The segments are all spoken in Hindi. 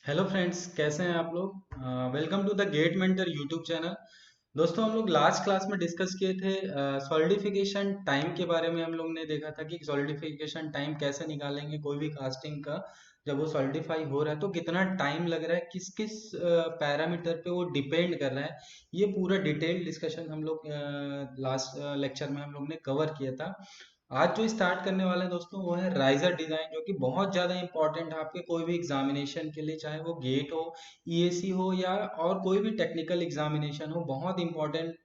हेलो फ्रेंड्स, कैसे हैं आप लोग। Welcome to the get mentor YouTube channel. दोस्तों, हम लोग लास्ट क्लास में डिस्कस किए थे सॉलिडिफिकेशन टाइम के बारे में। हम लोग ने देखा था कि सॉलिडिफिकेशन टाइम कैसे निकालेंगे कोई भी कास्टिंग का। जब वो सॉलिडिफाई हो रहा है तो कितना टाइम लग रहा है, किस किस पैरामीटर पे वो डिपेंड कर रहा है। ये पूरा डिटेल डिस्कशन हम लोग लास्ट लेक्चर में हम लोग ने कवर किया था। आज जो स्टार्ट करने वाले हैं दोस्तों, वो है राइजर डिजाइन, जो कि बहुत ज्यादा इंपॉर्टेंट है आपके कोई भी एग्जामिनेशन के लिए, चाहे वो गेट हो, ईएसी हो, या और कोई भी टेक्निकल एग्जामिनेशन हो। बहुत इंपॉर्टेंट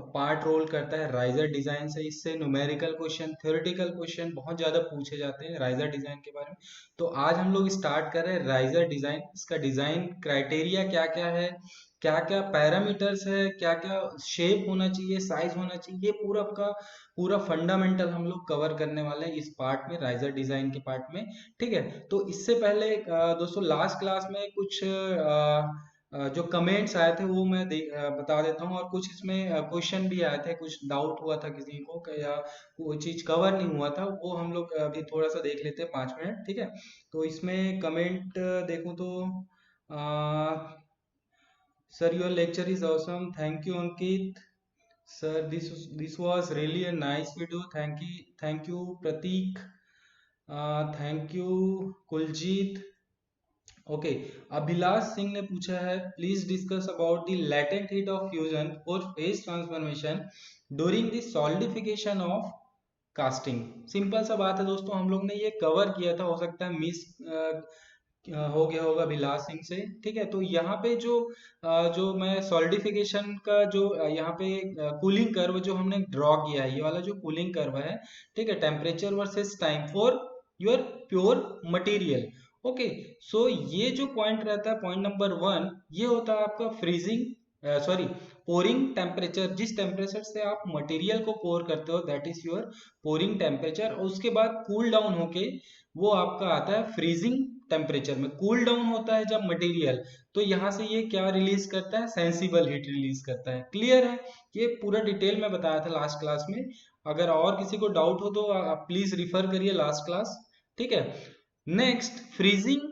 पार्ट रोल करता है राइजर डिजाइन से। इससे न्यूमेरिकल क्वेश्चन, थ्योरेटिकल क्वेश्चन बहुत ज्यादा पूछे जाते हैं राइजर डिजाइन के बारे में। तो आज हम लोग स्टार्ट कर रहे हैं राइजर डिजाइन। इसका डिजाइन क्राइटेरिया क्या क्या है, क्या क्या पैरामीटर्स है, क्या क्या शेप होना चाहिए, साइज होना चाहिए, ये पूरा का पूरा फंडामेंटल हम लोग कवर करने वाले हैं इस पार्ट में, राइजर डिजाइन के पार्ट में। ठीक है। तो इससे पहले दोस्तों, लास्ट क्लास में कुछ जो कमेंट्स आए थे वो मैं बता देता हूँ, और कुछ इसमें क्वेश्चन भी आए थे, कुछ डाउट हुआ था किसी को या कोई चीज कवर नहीं हुआ था, वो हम लोग अभी थोड़ा सा देख लेते हैं 5 मिनट। ठीक है। तो इसमें कमेंट देखूं तो sir, your lecture is awesome, thank you Ankit. Sir, this was really a nice video. Thank you, Pratik. Thank you, Kuljit. Okay. Abhilash Singh ने पूछा है, please discuss about the latent heat of fusion for phase transformation during the solidification of casting. Simple सा बात है दोस्तों, हम लोग ने ये कवर किया था, हो सकता है मिस हो गया होगा विलास सिंह से। ठीक है। तो यहाँ पे जो मैं सॉलिडिफिकेशन का जो यहाँ पे कूलिंग कर्व जो हमने ड्रॉ किया है, ये वाला जो कूलिंग कर्व है, ठीक है, temperature versus time for your pure material. Okay. So ये जो पॉइंट रहता है, पॉइंट नंबर 1, ये होता है आपका फ्रीजिंग, सॉरी, पोरिंग टेम्परेचर। जिस टेम्परेचर से आप मटेरियल को पोर करते हो, that is your pouring temperature. और उसके बाद कूल डाउन होके वो आपका आता है फ्रीजिंग टेम्परेचर में। कूल डाउन होता है जब मटेरियल, तो यहाँ से ये क्या रिलीज करता है, सेंसिबल हीट रिलीज करता है। क्लियर है। ये पूरा डिटेल में बताया था लास्ट क्लास में। अगर और किसी को डाउट हो तो आप प्लीज रिफर करिए लास्ट क्लास। ठीक है। Next, freezing.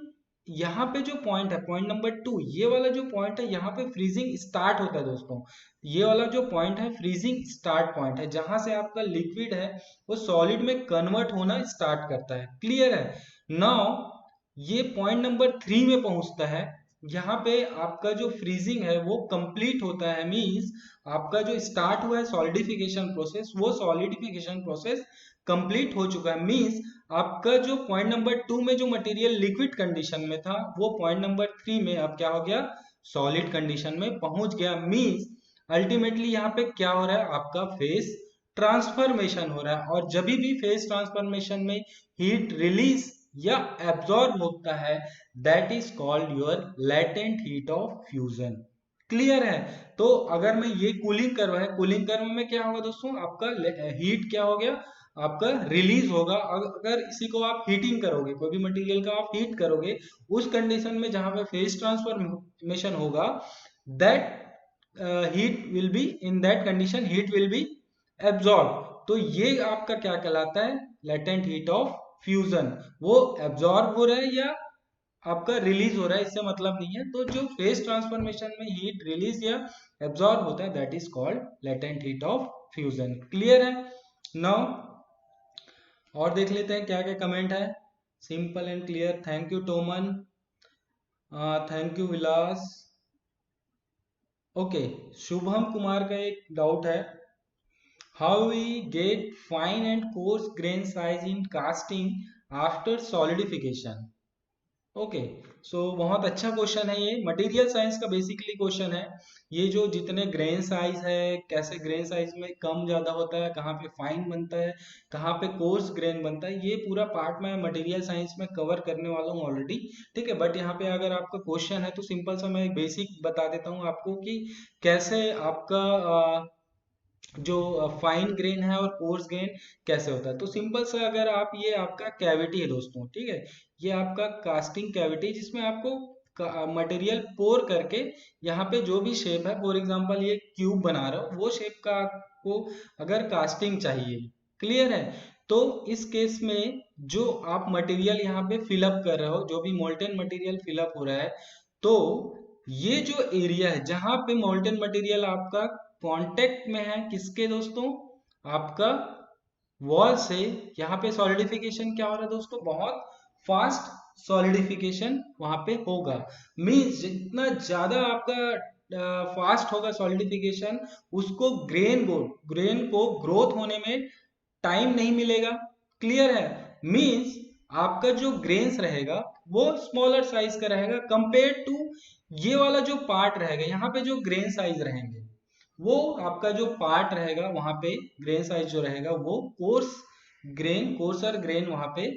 यहाँ पे जो पॉइंट है, पॉइंट नंबर 2, ये वाला जो पॉइंट है, यहाँ पे फ्रीजिंग स्टार्ट होता है दोस्तों। ये वाला जो पॉइंट है, फ्रीजिंग स्टार्ट पॉइंट है, जहां से आपका लिक्विड है वो सॉलिड में कन्वर्ट होना स्टार्ट करता है। क्लियर है। नाउ ये पॉइंट नंबर 3 में पहुंचता है। यहाँ पे आपका जो फ्रीजिंग है वो कंप्लीट होता है, मींस आपका जो स्टार्ट हुआ है सॉलिडिफिकेशन प्रोसेस, वो सॉलिडिफिकेशन प्रोसेस कंप्लीट हो चुका है। मींस आपका जो पॉइंट नंबर 2 में जो मटेरियल लिक्विड कंडीशन में था, वो पॉइंट नंबर 3 में अब क्या हो गया, सॉलिड कंडीशन में पहुंच गया। मींस अल्टीमेटली यहाँ पे क्या हो रहा है, आपका फेज ट्रांसफॉर्मेशन हो रहा है। और जब भी फेज ट्रांसफॉर्मेशन में हीट रिलीज या एब्जॉर्ब होता है, that is called your latent heat of fusion. Clear है। तो अगर मैं ये कूलिंग कर्व है, कूलिंग कर्व में क्या होगा दोस्तों, आपका हीट क्या हो गया, आपका रिलीज होगा। अगर इसी को आप हीटिंग करोगे, कोई भी मटेरियल का आप हीट करोगे, उस कंडीशन में जहां पे फेज ट्रांसफॉर्मेशन होगा, that heat will be, in that condition heat will be absorb. तो ये आपका क्या कहलाता है, लेटेंट हीट ऑफ फ्यूजन। वो एब्जॉर्ब हो रहा है या आपका रिलीज हो रहा है, इससे मतलब नहीं है। तो जो फेज ट्रांसफॉर्मेशन में हीट रिलीज या एब्जॉर्ब होता है, that is called latent heat of fusion. Clear है। नाउ और देख लेते हैं क्या क्या कमेंट है। Simple and clear, thank you टोमन, thank you Vilas. Okay. Shubham Kumar का एक डाउट है, how we get fine and coarse grain size in casting after solidification. Okay. So बहुत अच्छा क्वेश्चन है, ये मटेरियल साइंस का बेसिकली क्वेश्चन है। ये जो जितने ग्रेन साइज है, कैसे ग्रेन साइज में कम ज्यादा होता है, कहाँ पे फाइन बनता है, कहाँ पे कोर्स ग्रेन बनता है, ये पूरा पार्ट मैं मटेरियल साइंस में कवर करने वाला हूँ ऑलरेडी। ठीक है। बट यहाँ पे अगर आपका क्वेश्चन है तो सिंपल सा मैं बेसिक बता देता हूँ आपको कि कैसे आपका जो फाइन ग्रेन है और कोर्स ग्रेन कैसे होता है। तो सिंपल सा, अगर आप, ये आपका कैविटी है दोस्तों, ठीक है, ये आपका कास्टिंग कैविटी, जिसमें आपको मटेरियल पोर करके यहाँ पे जो भी शेप है, फॉर एग्जांपल ये क्यूब बना रहा हो, वो शेप का आपको अगर कास्टिंग चाहिए। क्लियर है। तो इस केस में जो आप मटेरियल यहाँ पे फिलअप कर रहे हो, जो भी मोल्टेन मटेरियल फिलअप हो रहा है, तो ये जो एरिया है जहां पे मोल्टेन मटेरियल आपका कांटेक्ट में है किसके दोस्तों, आपका वॉल से, यहाँ पे सॉलिडिफिकेशन क्या हो रहा है दोस्तों, बहुत फास्ट सॉलिडिफिकेशन वहां पे होगा। मीन्स जितना ज्यादा आपका फास्ट होगा सॉलिडिफिकेशन, उसको ग्रेन को ग्रोथ होने में टाइम नहीं मिलेगा। क्लियर है? मीन्स आपका जो ग्रेन्स रहेगा वो स्मॉलर साइज का रहेगा कंपेयर टू ये वाला जो पार्ट रहेगा, यहाँ पे जो ग्रेन साइज रहेंगे, वो आपका जो पार्ट रहेगा वहां पे ग्रेन साइज जो रहेगा वो कोर्सर ग्रेन वहां पे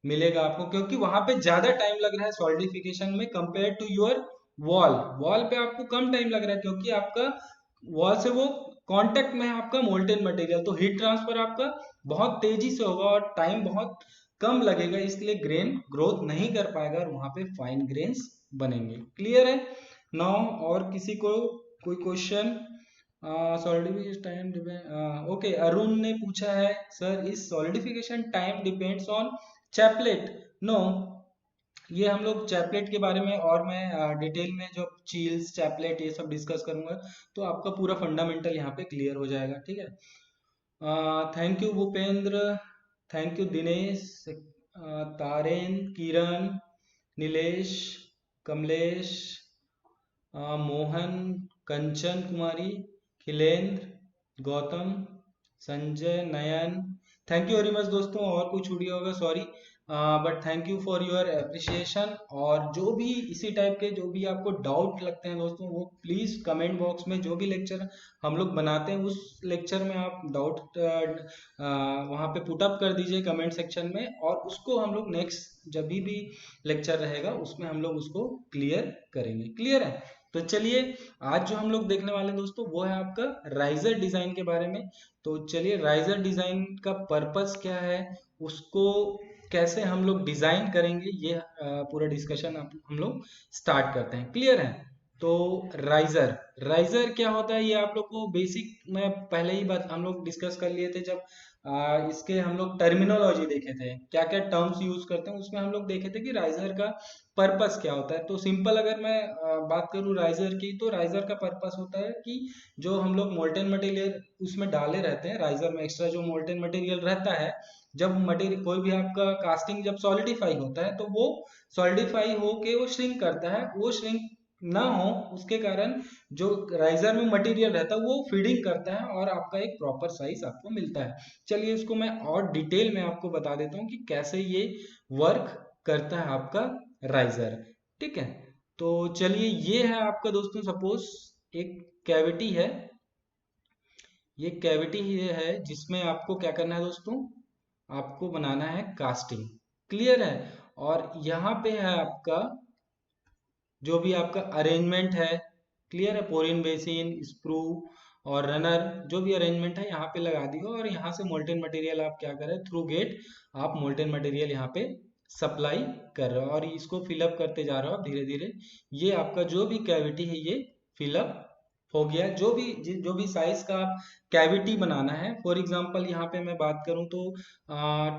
मिलेगा आपको, क्योंकि वहां पे ज्यादा टाइम लग रहा है सॉलिडिफिकेशन में compare to your wall. Wall पे आपको कम टाइम लग रहा है क्योंकि आपका वॉल से वो कांटेक्ट में है आपका मोल्टेन मटेरियल, तो हीट ट्रांसफर आपका बहुत तेजी से होगा और टाइम बहुत कम लगेगा, इसलिए ग्रेन ग्रोथ नहीं कर पाएगा और वहां पे फाइन ग्रेन्स बनेंगे। क्लियर है? नाउ और किसी को कोई question? Solidification time okay, Arun ने पूछा है सर इस solidification time depends on chaplet? No, ये हम लोग चैपलेट के बारे में और मैं डिटेल में जो चील्स चैपलेट ये सब डिस्कस करूंगा, तो आपका पूरा फंडामेंटल यहाँ पे क्लियर हो जाएगा। ठीक है? Thank you Bhupendra, thank you Dinesh, Taren, Kiran, Nilesh, Kamlesh, Mohan, Kanchan Kumari, Khilendra, Gautam, Sanjay, Nayan, thank you very much दोस्तों। और कोई छूट गया होगा sorry, but thank you for your appreciation. और जो भी इसी टाइप के जो भी आपको डाउट लगते हैं दोस्तों, वो प्लीज कमेंट बॉक्स में जो भी लेक्चर हम लोग बनाते हैं उस लेक्चर में आप डाउट वहाँ पे पुटअप कर दीजिए कमेंट सेक्शन में, और उसको हम लोग नेक्स्ट जब भी लेक्चर रहेगा उसमें हम लोग उसको क्लियर करेंगे। क्लियर है? तो चलिए, आज जो हम लोग देखने वाले हैं दोस्तों वो है आपका राइजर डिजाइन के बारे में। तो चलिए, राइजर डिजाइन का पर्पस क्या है, उसको कैसे हम लोग डिजाइन करेंगे, ये पूरा डिस्कशन हम लोग स्टार्ट करते हैं। क्लियर है? तो राइजर राइजर क्या होता है ये आप लोग को बेसिक में पहले ही बात हम लोग डिस्कस कर लिए थे, जब इसके हम लोग टर्मिनोलॉजी देखे थे, क्या क्या टर्म्स यूज करते हैं, उसमें हम लोग देखे थे कि राइजर का पर्पस क्या होता है। तो सिंपल अगर मैं बात करूं राइजर की, तो राइजर का पर्पस होता है कि जो हम लोग मोल्टेन मटेरियल उसमें डाले रहते हैं, राइजर में एक्स्ट्रा जो मोल्टेन मटेरियल रहता है, जब मटेरियल कोई भी आपका कास्टिंग जब सॉलिडिफाई होता है तो वो सॉलिडिफाई होके वो श्रिंक करता है, वो श्रिंक ना हो उसके कारण जो राइजर में मटेरियल रहता है वो फीडिंग करता है और आपका एक प्रॉपर साइज आपको मिलता है। चलिए इसको मैं और डिटेल में आपको बता देता हूँ कि कैसे ये वर्क करता है आपका राइजर। ठीक है? तो चलिए, ये है आपका दोस्तों, सपोज एक कैविटी है, ये कैविटी ये है जिसमें आपको क्या करना है दोस्तों, आपको बनाना है कास्टिंग। क्लियर है? और यहाँ पे है आपका जो भी आपका अरेंजमेंट है, क्लियर है, पोरिन बेसिन, स्प्रू और रनर, जो भी अरेंजमेंट है यहाँ पे लगा दियो, और यहाँ से मोल्टेन मटेरियल आप क्या कर रहे हैं, थ्रू गेट आप मोल्टेन मटेरियल यहाँ पे सप्लाई कर रहे हो और इसको फिलअप करते जा रहे हो आप धीरे धीरे। ये आपका जो भी कैविटी है ये फिलअप हो गया। जो भी साइज का आप कैविटी बनाना है, फॉर एग्जांपल यहाँ पे मैं बात करूँ तो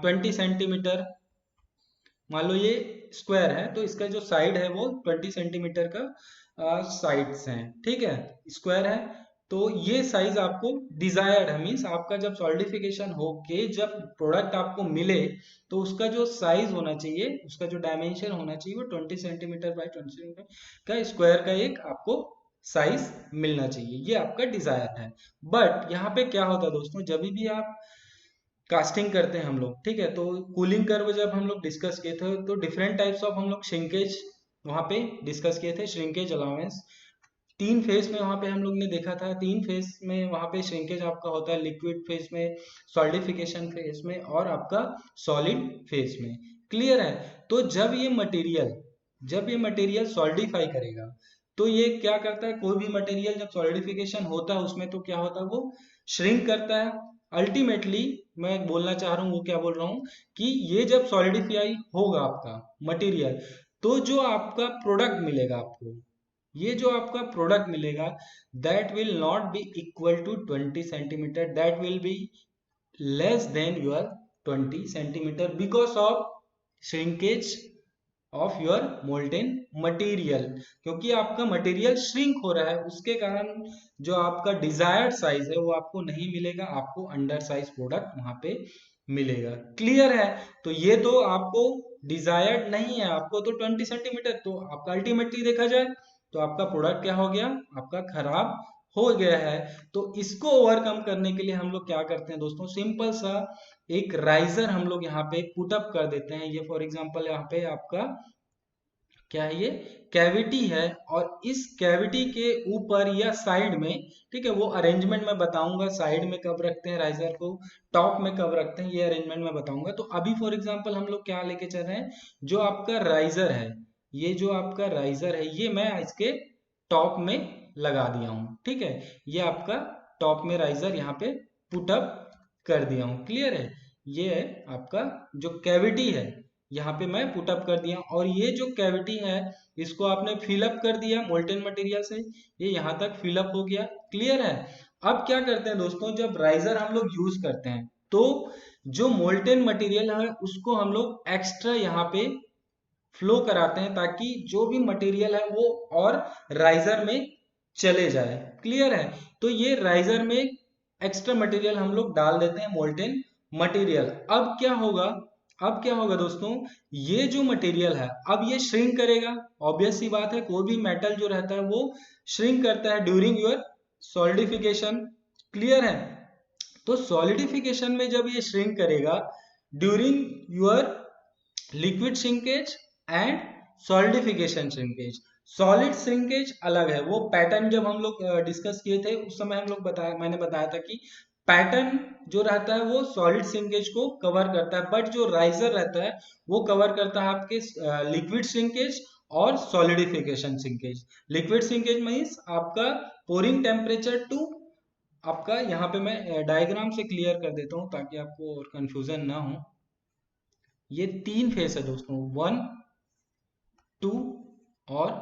20 सेंटीमीटर, मान लो ये स्क्वायर है तो इसका जो साइड है वो 20 सेंटीमीटर का साइड्स हैं। ठीक है? स्क्वायर है तो ये साइज आपको डिजायर्ड है, मीन्स आपका जब सॉलिडिफिकेशन होके जब प्रोडक्ट आपको मिले तो उसका जो साइज होना चाहिए, उसका जो डायमेंशन होना चाहिए वो 20 सेंटीमीटर बाई 20 सेंटीमीटर का स्क्वायर का एक आपको साइज मिलना चाहिए, ये आपका डिजायर है। बट यहाँ पे क्या होता है दोस्तों, जब भी आप कास्टिंग करते हैं हम लोग, ठीक है, तो कूलिंग कर्व जब हम लोग डिस्कस किए थे तो डिफरेंट टाइप्स ऑफ हम लोग श्रिंकेज वहां पे डिस्कस किए थे। श्रिंकेज अलाउंस तीन फेज में वहां पे हम लोग ने देखा था, तीन फेज में वहां पे श्रिंकेज आपका होता है, लिक्विड फेज में, सॉलिडिफिकेशन फेज में और आपका सॉलिड फेज में। क्लियर है? तो जब ये मटेरियल सॉलिडिफाई करेगा तो ये क्या करता है, कोई भी मटेरियल जब सॉलिडिफिकेशन होता है उसमें तो क्या होता है, वो श्रिंक करता है। अल्टीमेटली मैं बोलना चाह रहा हूँ, वो क्या बोल रहा हूँ कि ये जब सॉलिडिफाई होगा आपका मटेरियल, तो जो आपका प्रोडक्ट मिलेगा आपको, ये जो आपका प्रोडक्ट मिलेगा, that will not be equal to 20 centimetre, that will be less than your 20 centimetre because of shrinkage of your molten material, क्योंकि आपका मटेरियल श्रिंक हो रहा है, उसके कारण जो आपका डिजायर्ड साइज है वो आपको नहीं मिलेगा, आपको अंडर साइज प्रोडक्ट वहां पे मिलेगा। क्लियर है? तो ये तो आपको डिजायर्ड नहीं है, आपको तो 20 सेंटीमीटर, तो आपका अल्टीमेटली देखा जाए तो आपका प्रोडक्ट क्या हो गया, आपका खराब हो गया है। तो इसको ओवरकम करने के लिए हम लोग क्या करते हैं दोस्तों, सिंपल सा एक राइजर हम लोग यहाँ पे पुटअप कर देते हैं। ये फॉर एग्जांपल यहाँ पे आपका क्या है, ये कैविटी है, और इस कैविटी के ऊपर या साइड में, ठीक है, वो अरेंजमेंट मैं बताऊंगा, साइड में कब रखते हैं राइजर को, टॉप में कब रखते हैं, ये अरेंजमेंट मैं बताऊंगा। तो अभी फॉर एग्जांपल हम लोग क्या लेके चल रहे हैं, जो आपका राइजर है, ये जो आपका राइजर है ये मैं इसके टॉप में लगा दिया हूँ, ठीक है, ये आपका टॉप में राइजर यहाँ पे पुटअप कर दिया हूँ। क्लियर है? ये है आपका जो कैविटी है, यहाँ पे मैं पुटअप कर दिया, और ये जो कैविटी है इसको आपने फिलअप कर दिया मोल्टेन मटेरियल से, ये यहाँ तक फिलअप हो गया। क्लियर है? अब क्या करते हैं दोस्तों, जब राइजर हम लोग यूज करते हैं तो जो मोल्टेन मटेरियल है उसको हम लोग एक्स्ट्रा यहाँ पे फ्लो कराते हैं, ताकि जो भी मटेरियल है वो और राइजर में चले जाए। क्लियर है? तो ये राइजर में एक्स्ट्रा मटेरियल हम लोग डाल देते हैं, मोल्टेन मटेरियल। अब क्या होगा दोस्तों, ये जो मटेरियल है अब ये श्रिंक करेगा। ऑब्वियस सी बात है, कोई भी मेटल जो रहता है वो श्रिंक करता है ड्यूरिंग योर सॉलिडिफिकेशन। क्लियर है? तो सॉलिडिफिकेशन में जब ये श्रिंक करेगा during your liquid shrinkage and solidification shrinkage, solid shrinkage अलग है, वो पैटर्न जब हम लोग डिस्कस किए थे उस समय हम लोग मैंने बताया था कि पैटर्न जो रहता है वो सॉलिड श्रिंकेज को कवर करता है, बट जो राइजर रहता है वो कवर करता है आपके लिक्विड श्रिंकेज और solidification shrinkage. Liquid shrinkage means आपका पोरिंग टेम्परेचर टू, आपका यहाँ पे मैं डायग्राम से क्लियर कर देता हूँ ताकि आपको और कंफ्यूजन ना हो। ये 3 फेस है दोस्तों, 1 2 और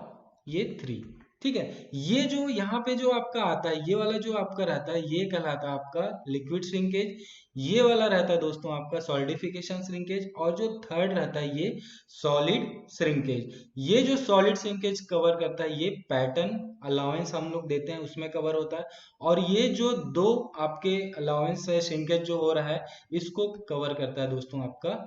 ये 3, ठीक है। ये जो यहाँ पे जो आपका आता है, ये वाला जो आपका रहता है ये कहलाता है आपका लिक्विड श्रिंकेज, ये वाला रहता है दोस्तों आपका सॉलिडिफिकेशन श्रिंकेज, और जो थर्ड रहता है ये सॉलिड श्रिंकेज। ये जो सॉलिड श्रिंकेज कवर करता है ये पैटर्न अलाउंस हम लोग देते हैं उसमें कवर होता है, और ये जो दो आपके अलाउंस है श्रिंकेज जो हो रहा है इसको कवर करता है दोस्तों आपका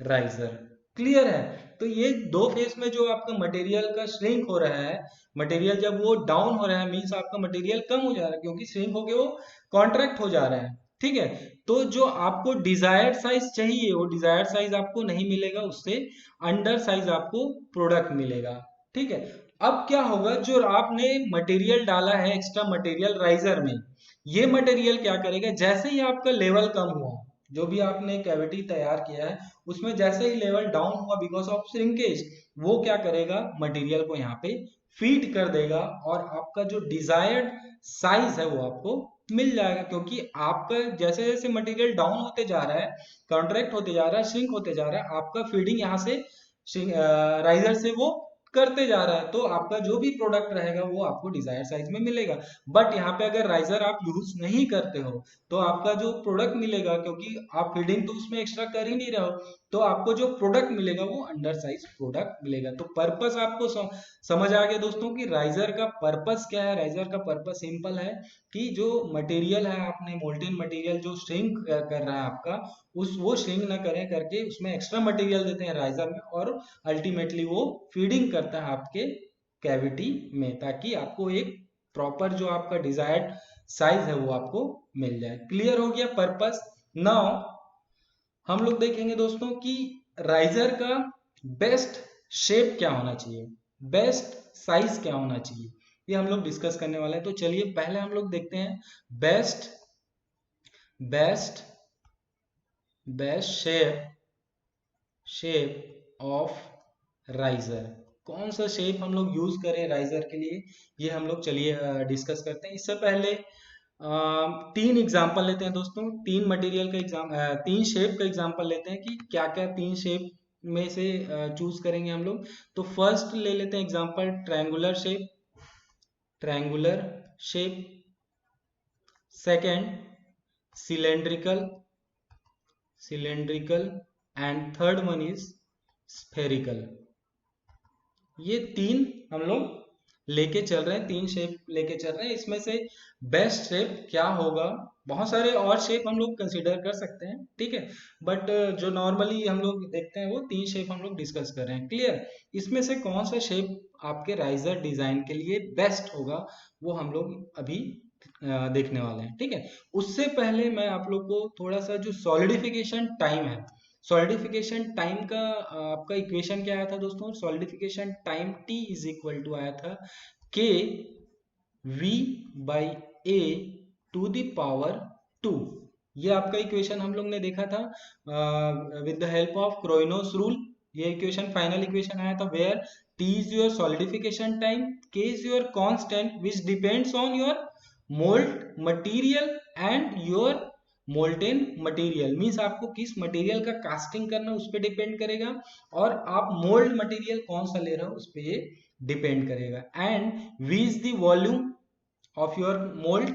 राइजर। क्लियर है? तो ये दो फेस में जो आपका मटेरियल का श्रिंक हो रहा है, मटेरियल जब वो डाउन हो रहा है मीन्स आपका मटेरियल कम हो जा रहा है, क्योंकि श्रिंक होके वो कॉन्ट्रैक्ट हो जा रहा है, ठीक है। तो जो आपको डिजायर्ड साइज चाहिए वो डिजायर्ड साइज आपको नहीं मिलेगा, उससे अंडर साइज आपको प्रोडक्ट मिलेगा, ठीक है। अब क्या होगा, जो आपने मटेरियल डाला है एक्स्ट्रा मटेरियल राइजर में, ये मटेरियल क्या करेगा, जैसे ही आपका लेवल कम हुआ, जो भी आपने कैविटी तैयार किया है उसमें जैसे ही लेवल डाउन हुआ बिकॉज ऑफ श्रिंकेज, वो क्या करेगा, मटेरियल को यहाँ पे फीड कर देगा, और आपका जो डिजायर्ड साइज है वो आपको मिल जाएगा, क्योंकि आपका जैसे जैसे मटेरियल डाउन होते जा रहा है, कॉन्ट्रैक्ट होते जा रहा है, श्रिंक होते जा रहा है, आपका फीडिंग यहाँ से राइजर से वो करते जा रहा है, तो आपका जो भी प्रोडक्ट रहेगा वो आपको डिजायर साइज में मिलेगा। बट यहाँ पे अगर राइजर आप यूज नहीं करते हो तो आपका जो प्रोडक्ट मिलेगा, क्योंकि आप फीडिंग तो उसमें एक्स्ट्रा कर ही नहीं रहे हो, तो आपको जो प्रोडक्ट मिलेगा वो अंडर साइज प्रोडक्ट मिलेगा। तो पर्पस आपको समझ आ गया दोस्तों कि राइजर का पर्पस क्या है। राइजर का पर्पस सिंपल है कि जो मटेरियल है आपने मोल्टेन मटेरियल जो श्रिंक कर रहा है आपका, उस वो श्रिंक ना करें करके उसमें एक्स्ट्रा मटेरियल देते हैं राइजर में, और अल्टीमेटली वो फीडिंग करता है आपके कैविटी में, ताकि आपको एक प्रॉपर जो आपका डिजायर्ड साइज है वो आपको मिल जाए। क्लियर हो गया पर्पस? नाउ हम लोग देखेंगे दोस्तों कि राइजर का बेस्ट शेप क्या होना चाहिए, बेस्ट साइज क्या होना चाहिए, ये हम लोग डिस्कस करने वाले हैं। तो चलिए पहले हम लोग देखते हैं best best best shape of riser, कौन सा शेप हम लोग यूज करें राइजर के लिए, ये हम लोग चलिए डिस्कस करते हैं। इससे पहले 3 एग्जांपल लेते हैं दोस्तों, 3 मटेरियल का एग्जाम 3 शेप का एग्जांपल लेते हैं कि क्या क्या 3 शेप में से चूज करेंगे हम लोग। तो फर्स्ट ले लेते हैं example triangular shape, second cylindrical cylindrical and third one is spherical. ये तीन हम लोग लेके चल रहे हैं, तीन शेप लेके चल रहे हैं। इसमें से बेस्ट शेप क्या होगा, बहुत सारे और शेप हम लोग कंसीडर कर सकते हैं, ठीक है, बट जो नॉर्मली हम लोग देखते हैं वो तीन शेप हम लोग डिस्कस कर रहे हैं। क्लियर? इसमें से कौन सा शेप आपके राइजर डिजाइन के लिए बेस्ट होगा वो हम लोग अभी देखने वाले हैं, ठीक है। उससे पहले मैं आप लोग को थोड़ा सा जो सॉलिडिफिकेशन टाइम है, सॉलिडिफिकेशन टाइम का आपका इक्वेशन क्या आया था दोस्तों? Solidification time T is equal to आया था K V by A to the power 2। ये आपका इक्वेशन हम लोग ने देखा था with the help of Chvorinov's rule. ये इक्वेशन फाइनल इक्वेशन आया था where T is your solidification time, K is your constant which depends on your mould material and your molten material. Means आपको किस मटेरियल का कास्टिंग करना उस पर डिपेंड करेगा, और आप मोल्ड मटेरियल कौन सा ले रहे हो उस पर ये डिपेंड करेगा। And V is the volume of your mould,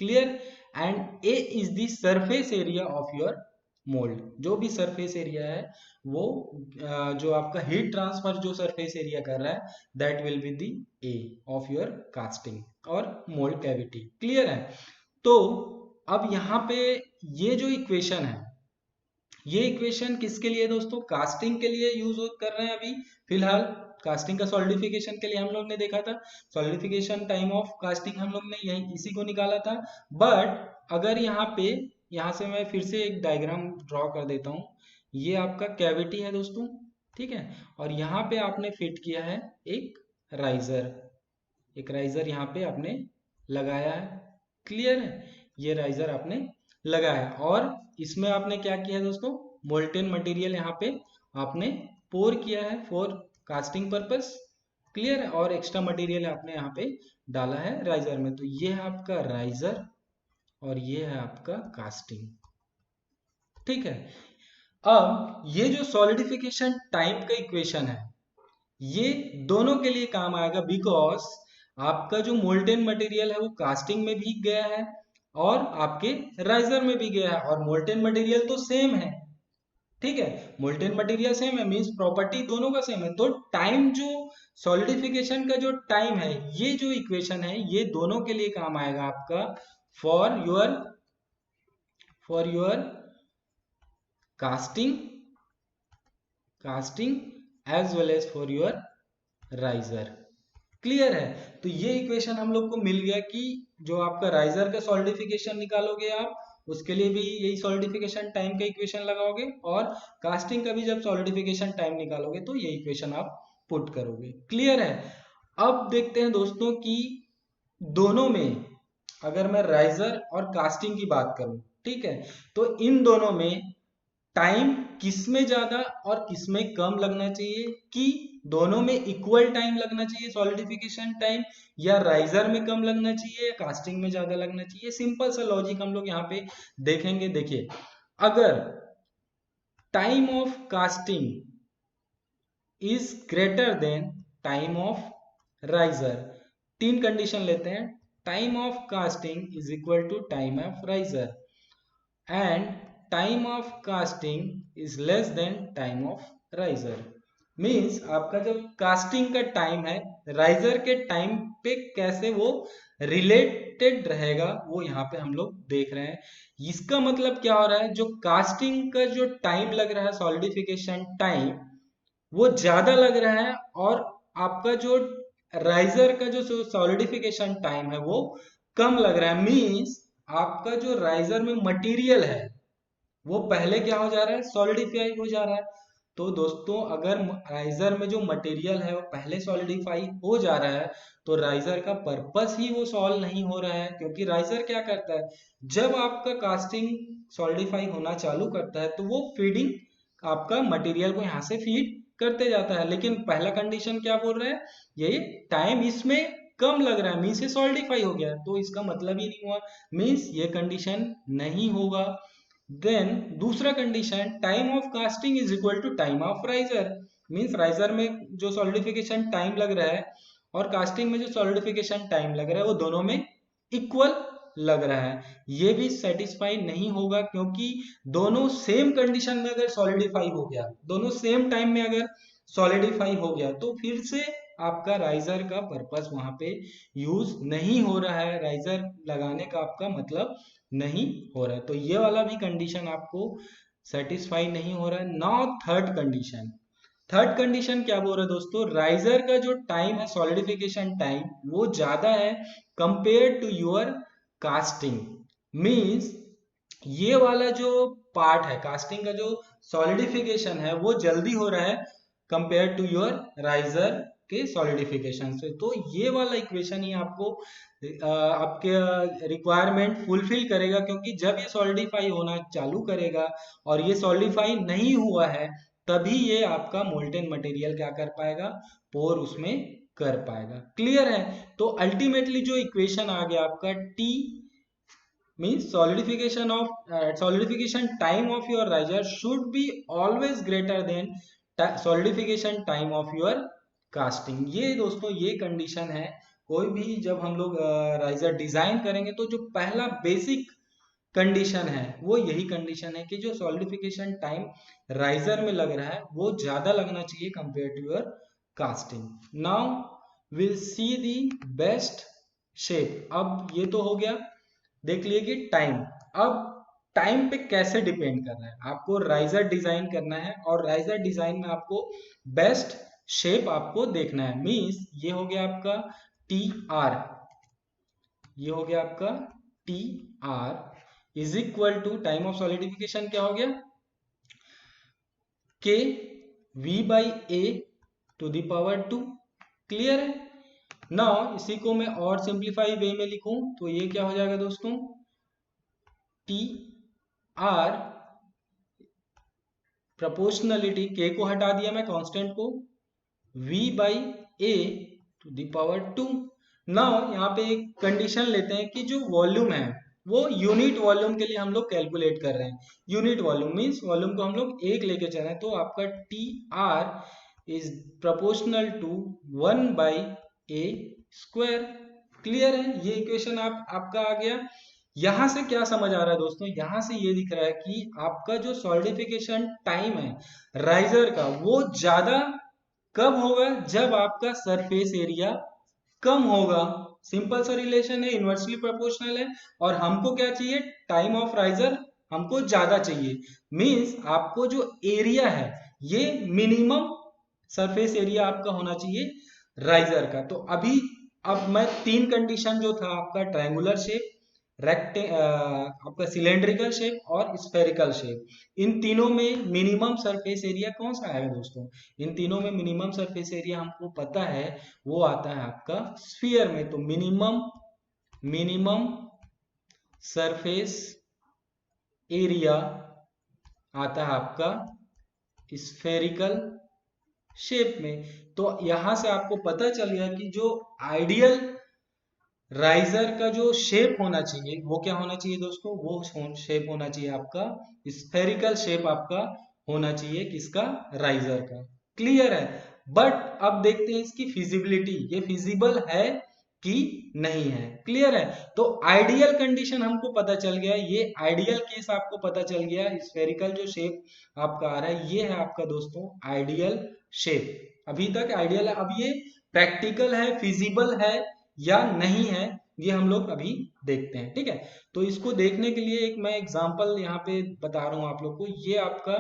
clear, and A is the surface area of your mould. जो भी सरफेस एरिया है वो जो आपका हीट ट्रांसफर जो सरफेस एरिया कर रहा है that will be the A of your casting और मोल्ड कैविटी। क्लियर है? तो अब यहाँ पे ये जो इक्वेशन है, ये इक्वेशन किसके लिए दोस्तों? कास्टिंग के लिए यूज कर रहे हैं अभी फिलहाल। कास्टिंग का सॉलिडिफिकेशन के लिए हम लोग ने देखा था, सॉलिडिफिकेशन टाइम ऑफ कास्टिंग हम लोग ने यही इसी को निकाला था। बट अगर यहाँ पे, यहाँ से मैं फिर से एक डायग्राम ड्रॉ कर देता हूँ। ये आपका कैविटी है दोस्तों, ठीक है, और यहाँ पे आपने फिट किया है एक राइजर, एक राइजर यहाँ पे आपने लगाया है। क्लियर है? ये राइजर आपने लगाया, और इसमें आपने क्या किया है दोस्तों? मोल्टेन मटेरियल यहाँ पे आपने पोर किया है फॉर कास्टिंग पर्पस। क्लियर है? और एक्स्ट्रा मटेरियल आपने यहाँ पे डाला है राइजर में। तो ये है आपका राइजर और ये है आपका कास्टिंग, ठीक है। अब ये जो सॉलिडिफिकेशन टाइम का इक्वेशन है ये दोनों के लिए काम आएगा, बिकॉज आपका जो मोल्टेन मटेरियल है वो कास्टिंग में भी गया है और आपके राइजर में भी गया है, और मोल्टेन मटेरियल तो सेम है, ठीक है, मोल्टेन मटेरियल सेम है, मींस प्रॉपर्टी दोनों का सेम है। तो टाइम जो सॉलिडिफिकेशन का जो टाइम है, ये जो इक्वेशन है ये दोनों के लिए काम आएगा आपका for your casting as well as for your riser. Clear है? तो ये इक्वेशन हम लोग को मिल गया कि जो आपका राइजर का सॉलिडिफिकेशन निकालोगे आप उसके लिए भी यही सॉलिडिफिकेशन टाइम का इक्वेशन लगाओगे, और कास्टिंग का भी जब सॉलिडिफिकेशन टाइम निकालोगे तो ये इक्वेशन आप पुट करोगे। क्लियर है? अब देखते हैं दोस्तों कि दोनों में अगर मैं राइजर और कास्टिंग की बात करूं, ठीक है, तो इन दोनों में टाइम किसमें ज्यादा और किसमें कम लगना चाहिए, कि दोनों में इक्वल टाइम लगना चाहिए सॉलिडिफिकेशन टाइम, या राइजर में कम लगना चाहिए या कास्टिंग में ज्यादा लगना चाहिए? सिंपल सा लॉजिक हम लोग यहाँ पे देखेंगे। देखिए, अगर time of casting is greater than time of riser, तीन कंडीशन लेते हैं। Time of casting is equal to time of riser and time of casting is less than time of riser. Means आपका जो कास्टिंग का टाइम है राइजर के टाइम पे कैसे वो रिलेटेड रहेगा वो यहाँ पे हम लोग देख रहे हैं। इसका मतलब क्या हो रहा है? जो कास्टिंग का जो टाइम लग रहा है सॉलिडिफिकेशन टाइम वो ज्यादा लग रहा है, और आपका जो राइजर का जो सॉलिडिफिकेशन टाइम है वो कम लग रहा है। मीन्स आपका जो राइजर में मटेरियल है वो पहले क्या हो जा रहा है? सॉलिडिफाई हो जा रहा है। तो दोस्तों अगर राइजर में जो मटेरियल है वो पहले सॉलिडिफाई हो जा रहा है तो राइजर का पर्पस ही वो सॉल्व नहीं हो रहा है, क्योंकि राइजर क्या करता है, जब आपका कास्टिंग सॉलिडिफाई होना चालू करता है तो वो फीडिंग आपका मटेरियल को यहाँ से फीड करते जाता है। लेकिन पहला कंडीशन क्या बोल रहा है? ये टाइम इसमें कम लग रहा है, मीन्स ये सॉलिडिफाई हो गया, तो इसका मतलब ही नहीं हुआ, मीन्स ये कंडीशन नहीं होगा। देन दूसरा condition, time of casting is equal to time of riser, means riser में जो सॉलिडिफिकेशन टाइम लग रहा है और कास्टिंग में जो सॉलिडिफिकेशन टाइम लग रहा है वो दोनों में इक्वल लग रहा है, ये भी सेटिस्फाई नहीं होगा, क्योंकि दोनों सेम कंडीशन में अगर सॉलिडिफाई हो गया, दोनों सेम टाइम में अगर सॉलिडिफाई हो गया, तो फिर से आपका राइजर का पर्पस वहां पे यूज नहीं हो रहा है, राइजर लगाने का आपका मतलब नहीं हो रहा है। तो ये वाला भी कंडीशन आपको सेटिस्फाई नहीं हो रहा है। Now third condition, third condition क्या बोल रहा है दोस्तों, राइजर का जो टाइम है, सॉलिडिफिकेशन टाइम, वो ज्यादा है compare to your casting. Means ये वाला जो पार्ट है कास्टिंग का, जो सॉलिडिफिकेशन है, वो जल्दी हो रहा है कंपेयर टू योर राइजर के सॉलिडिफिकेशन से। तो ये वाला इक्वेशन ही आपको आपके रिक्वायरमेंट फुलफिल करेगा, क्योंकि जब ये सॉलिडिफाई होना चालू करेगा और ये सॉलिडिफाई नहीं हुआ है, तभी ये आपका मोल्टेन मटेरियल क्या कर पाएगा, पोर उसमें कर पाएगा। क्लियर है? तो अल्टीमेटली जो इक्वेशन आ गया आपका, T means solidification time of your riser should be always greater than solidification time of your casting। ये दोस्तों ये कंडीशन है, कोई भी जब हम लोग राइजर डिजाइन करेंगे, तो जो पहला बेसिक कंडीशन है वो यही कंडीशन है कि जो सॉलिडिफिकेशन टाइम राइजर में लग रहा है वो ज्यादा लगना चाहिए compare to your casting. Now will see the best shape. अब ये तो हो गया, देख लिए कि टाइम। अब टाइम पे कैसे डिपेंड कर रहा है, आपको राइजर डिजाइन करना है और राइजर डिजाइन में आपको बेस्ट शेप आपको देखना है। मींस ये हो गया आपका टी आर, ये हो गया आपका T R is equal to time of solidification क्या हो गया, K V by A to the power 2। Clear है? नाउ इसी को मैं और सिंप्लीफाई वे में लिखूं तो ये क्या हो जाएगा दोस्तों, टी आर प्रोपोर्शनलिटी, के को हटा दिया मैं कांस्टेंट को, v by A to the power 2। Now यहाँ पे एक कंडीशन लेते हैं कि जो वॉल्यूम है वो यूनिट वॉल्यूम के लिए हम लोग कैलकुलेट कर रहे हैं। यूनिट वॉल्यूम मीन्स वॉल्यूम को हम लोग एक लेके चल रहे हैं, तो आपका T R is proportional to 1 by A square. Clear है? ये इक्वेशन आपका आ गया। यहां से क्या समझ आ रहा है दोस्तों, यहां से ये दिख रहा है कि आपका जो सॉलिडिफिकेशन टाइम है राइजर का, वो ज्यादा कब होगा, जब आपका सरफेस एरिया कम होगा। सिंपल सा रिलेशन है, इनवर्सली प्रोपोर्शनल है। और हमको क्या चाहिए, टाइम ऑफ राइजर हमको ज्यादा चाहिए। मींस आपको जो एरिया है ये मिनिमम सरफेस एरिया आपका होना चाहिए राइजर का। तो अभी अब मैं तीन कंडीशन जो था आपका, ट्रायंगुलर शेप, आपका सिलेंड्रिकल शेप और स्फेरिकल शेप, इन तीनों में मिनिमम सरफेस एरिया कौन सा आएगा दोस्तों, इन तीनों में मिनिमम सरफेस एरिया हमको पता है वो आता है आपका स्फीयर में। तो मिनिमम सरफेस एरिया आता है आपका स्फेरिकल शेप में। तो यहां से आपको पता चल गया कि जो आइडियल राइजर का जो शेप होना चाहिए वो क्या होना चाहिए दोस्तों, वो शेप होना चाहिए आपका स्फेरिकल शेप आपका होना चाहिए, किसका, राइजर का। क्लियर है? बट अब देखते हैं इसकी फिजिबिलिटी, ये फिजिबल है कि नहीं है। क्लियर है? तो आइडियल कंडीशन हमको पता चल गया, ये आइडियल केस आपको पता चल गया, स्फेरिकल जो शेप आपका आ रहा है ये है आपका दोस्तों आइडियल शेप। अभी तक आइडियल है, अब ये प्रैक्टिकल है, फिजिबल है या नहीं है, ये हम लोग अभी देखते हैं। ठीक है? तो इसको देखने के लिए एक मैं एग्जांपल यहाँ पे बता रहा हूँ आप लोग को। ये आपका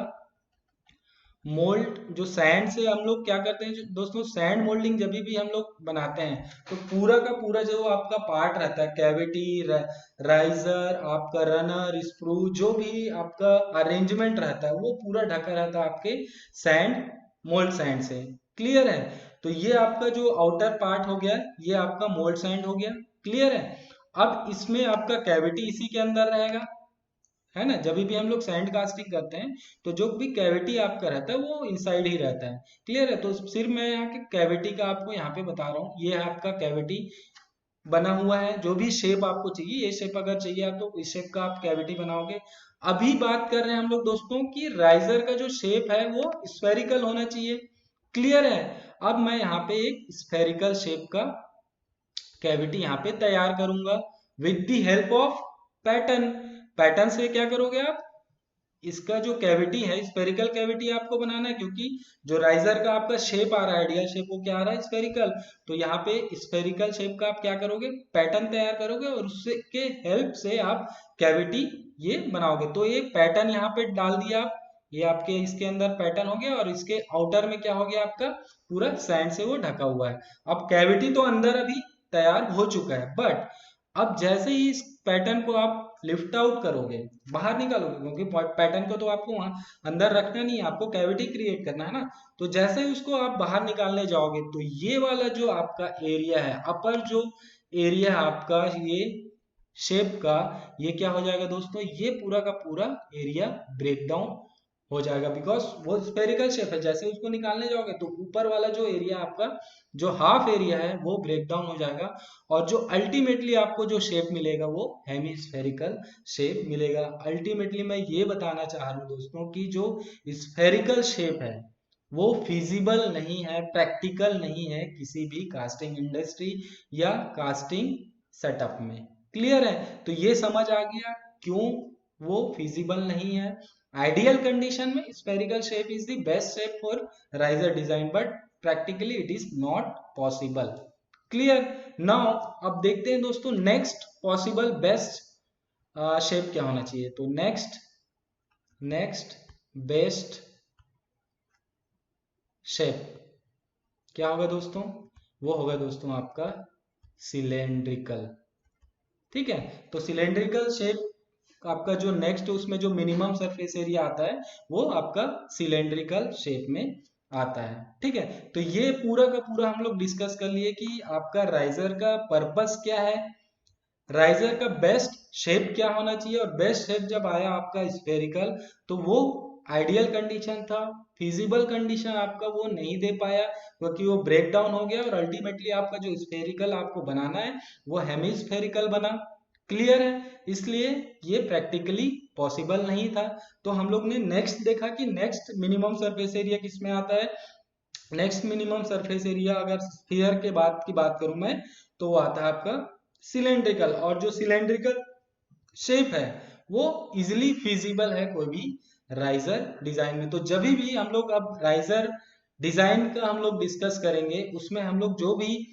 मोल्ड, जो सैंड से हम लोग क्या करते हैं दोस्तों, सैंड मोल्डिंग जब भी हम लोग बनाते हैं तो पूरा का पूरा जो आपका पार्ट रहता है, कैविटी, राइजर, आपका रनर, स्क्रू, जो भी आपका अरेंजमेंट रहता है वो पूरा ढका रहता है आपके सैंड, मोल्ड सैंड से। क्लियर है? तो ये आपका जो आउटर पार्ट हो गया, ये आपका मोल्ड सैंड हो गया। क्लियर है? अब इसमें आपका कैविटी इसी के अंदर रहेगा, है ना। जब भी हम लोग सैंड कास्टिंग करते हैं तो जो भी कैविटी आपका रहता है वो इनसाइड ही रहता है। क्लियर है? तो सिर्फ मैं यहाँ के कैविटी का आपको यहाँ पे बता रहा हूँ, ये है आपका कैविटी बना हुआ है। जो भी शेप आपको चाहिए, ये शेप अगर चाहिए आप तो इस शेप का आप कैविटी बनाओगे। अभी बात कर रहे हैं हम लोग दोस्तों कि राइजर का जो शेप है वो स्फेरिकल होना चाहिए। क्लियर है? अब मैं यहाँ पे एक स्फेरिकल शेप का कैविटी यहाँ पे तैयार करूंगा। With the help of pattern. Pattern से क्या करोगे आप, इसका जो कैविटी है स्फेरिकल कैविटी आपको बनाना है, क्योंकि जो राइजर का आपका शेप आ रहा है आइडियल शेप वो क्या आ रहा है स्फेरिकल। तो यहाँ पे स्फेरिकल शेप का आप क्या करोगे, पैटर्न तैयार करोगे और उससे के हेल्प से आप कैविटी ये बनाओगे। तो ये पैटर्न यहाँ पे डाल दिया आप, ये आपके इसके अंदर पैटर्न हो गया और इसके आउटर में क्या हो गया आपका पूरा सैंड से वो ढका हुआ है। अब कैविटी तो अंदर अभी तैयार हो चुका है, बट अब जैसे ही इस पैटर्न को आप लिफ्ट आउट करोगे, बाहर निकालोगे, क्योंकि पैटर्न को तो आपको वहां अंदर रखना नहीं है, आपको कैविटी क्रिएट करना है ना। तो जैसे ही उसको आप बाहर निकालने जाओगे तो ये वाला जो आपका एरिया है, अपर जो एरिया है आपका ये शेप का, ये क्या हो जाएगा दोस्तों, ये पूरा का पूरा एरिया ब्रेक डाउन हो जाएगा, बिकॉज वो स्पेरिकल शेप है। जैसे उसको निकालने जाओगे तो ऊपर वाला जो एरिया आपका जो हाफ एरिया है वो ब्रेक डाउन हो जाएगा, और जो अल्टीमेटली आपको जो शेप मिलेगा वो हेमिस्फेरिकल शेप मिलेगा। अल्टीमेटली मैं ये बताना चाह रहा हूँ दोस्तों कि जो स्फेरिकल शेप है वो फिजिबल नहीं है, प्रैक्टिकल नहीं है किसी भी कास्टिंग इंडस्ट्री या कास्टिंग सेटअप में। क्लियर है, तो ये समझ आ गया क्यों वो फिजिबल नहीं है। आइडियल कंडीशन में spherical shape is the best shape for riser design, but practically it is not possible. Clear. Now अब देखते हैं दोस्तों नेक्स्ट पॉसिबल बेस्ट शेप क्या होना चाहिए। तो नेक्स्ट नेक्स्ट बेस्ट शेप क्या होगा दोस्तों, वो होगा दोस्तों आपका सिलेंड्रिकल। ठीक है, तो सिलेंड्रिकल शेप आपका जो नेक्स्ट उसमें जो मिनिमम सरफेस एरिया आता है वो आपका सिलेंड्रिकल शेप में आता है। ठीक है, तो ये पूरा का पूरा हम लोग डिस्कस कर लिए कि आपका राइजर का पर्पस क्या है, राइजर का बेस्ट शेप क्या होना चाहिए, और बेस्ट शेप जब आया आपका स्फेरिकल तो वो आइडियल कंडीशन था, फिजिबल कंडीशन आपका वो नहीं दे पाया क्योंकि वो ब्रेक डाउन हो गया, और अल्टीमेटली आपका जो स्फेरिकल आपको बनाना है वो हेमिस्फेरिकल बना। क्लियर है, इसलिए ये प्रैक्टिकली पॉसिबल नहीं था। तो हम लोग ने नेक्स्ट देखा कि नेक्स्ट मिनिमम सरफेस एरिया किस में आता है। नेक्स्ट मिनिमम सरफेस एरिया अगर स्फीयर के बाद की बात करूं मैं तो वो आता है आपका सिलेंड्रिकल, और जो सिलेंड्रिकल शेप है वो इजिली फिजिबल है कोई भी राइजर डिजाइन में। तो जब भी हम लोग अब राइजर डिजाइन का हम लोग डिस्कस करेंगे उसमें हम लोग जो भी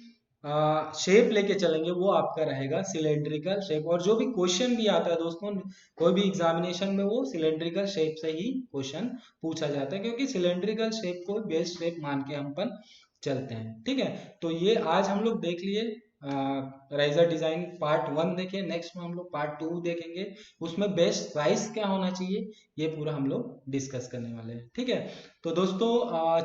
शेप लेके चलेंगे वो आपका रहेगा सिलेंड्रिकल शेप, और जो भी क्वेश्चन भी आता है दोस्तों कोई भी एग्जामिनेशन में वो सिलेंड्रिकल शेप से ही क्वेश्चन पूछा जाता है, क्योंकि सिलेंड्रिकल शेप को बेस्ट शेप मान के हम अपन चलते हैं। ठीक है, तो ये आज हम लोग देख लिए राइजर डिजाइन पार्ट 1 देखे, नेक्स्ट में हम लोग पार्ट 2 देखेंगे, उसमें बेस्ट प्राइस क्या होना चाहिए ये पूरा हम लोग डिस्कस करने वाले हैं। ठीक है, तो दोस्तों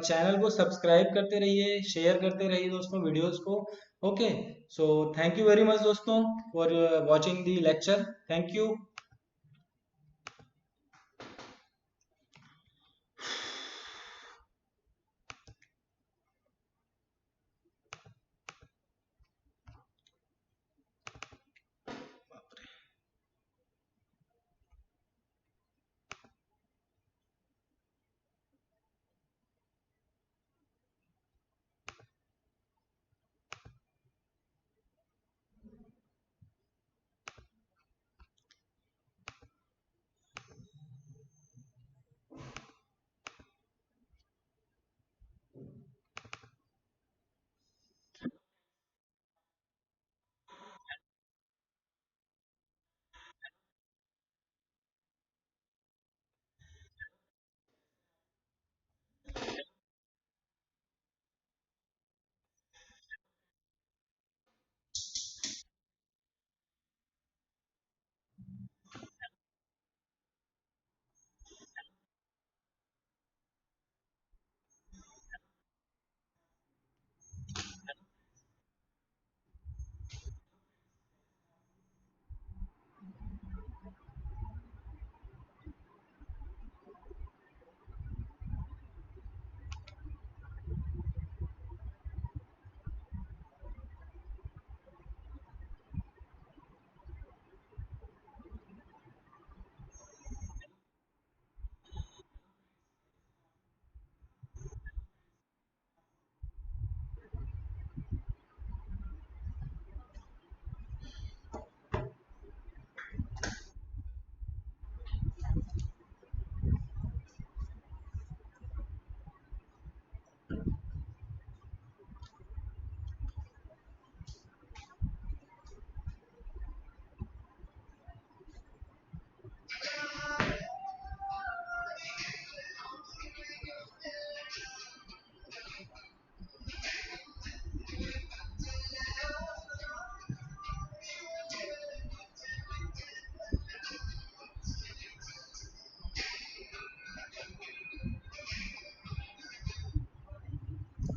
चैनल को सब्सक्राइब करते रहिए, शेयर करते रहिए दोस्तों वीडियोस को। Okay, so thank you very much दोस्तों for watching the lecture. Thank you.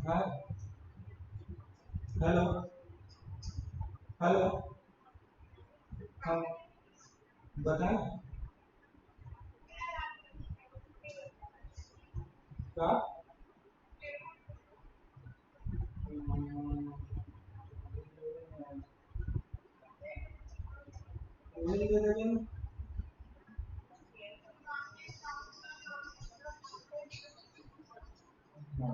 हाँ। हेलो। हेलो। हाँ। बताएं। क्या? हाँ।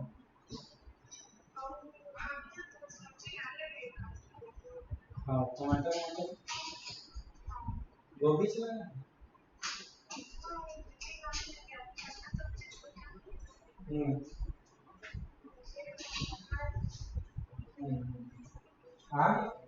हाँ, टमाटर टमाटर गोभी से है। हम्म। हम्म। हाँ।